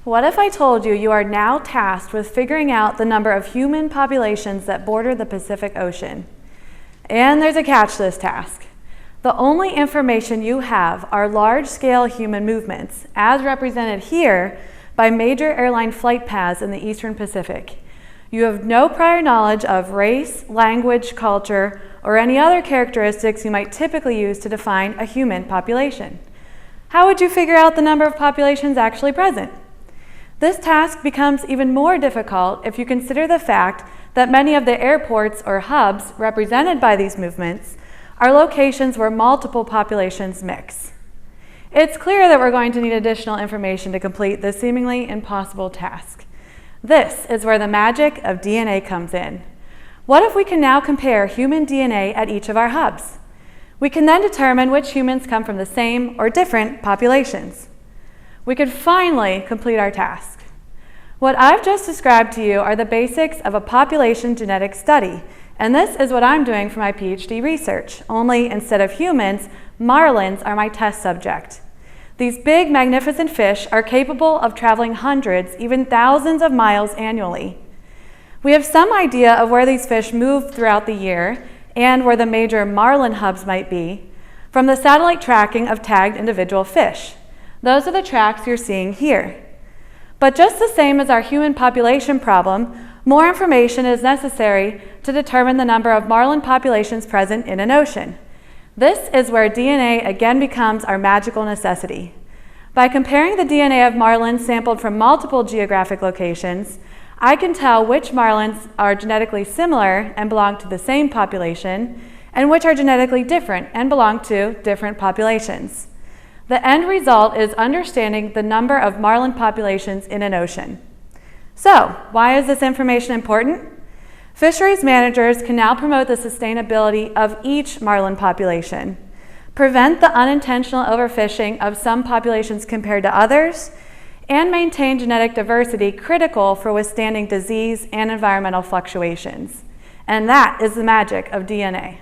What if I told you you are now tasked with figuring out the number of human populations that border the Pacific Ocean? And there's a catch to this task. The only information you have are large-scale human movements, as represented here by major airline flight paths in the Eastern Pacific. You have no prior knowledge of race, language, culture, or any other characteristics you might typically use to define a human population. How would you figure out the number of populations actually present? This task becomes even more difficult if you consider the fact that many of the airports or hubs represented by these movements are locations where multiple populations mix. It's clear that we're going to need additional information to complete this seemingly impossible task. This is where the magic of DNA comes in. What if we can now compare human DNA at each of our hubs? We can then determine which humans come from the same or different populations. We could finally complete our task. What I've just described to you are the basics of a population genetic study, and this is what I'm doing for my PhD research, only instead of humans, marlins are my test subject. These big, magnificent fish are capable of traveling hundreds, even thousands of miles annually. We have some idea of where these fish move throughout the year and where the major marlin hubs might be from the satellite tracking of tagged individual fish. Those are the tracks you're seeing here. But just the same as our human population problem, more information is necessary to determine the number of marlin populations present in an ocean. This is where DNA again becomes our magical necessity. By comparing the DNA of marlins sampled from multiple geographic locations, I can tell which marlins are genetically similar and belong to the same population, and which are genetically different and belong to different populations. The end result is understanding the number of marlin populations in an ocean. So, why is this information important? Fisheries managers can now promote the sustainability of each marlin population, prevent the unintentional overfishing of some populations compared to others, and maintain genetic diversity critical for withstanding disease and environmental fluctuations. And that is the magic of DNA.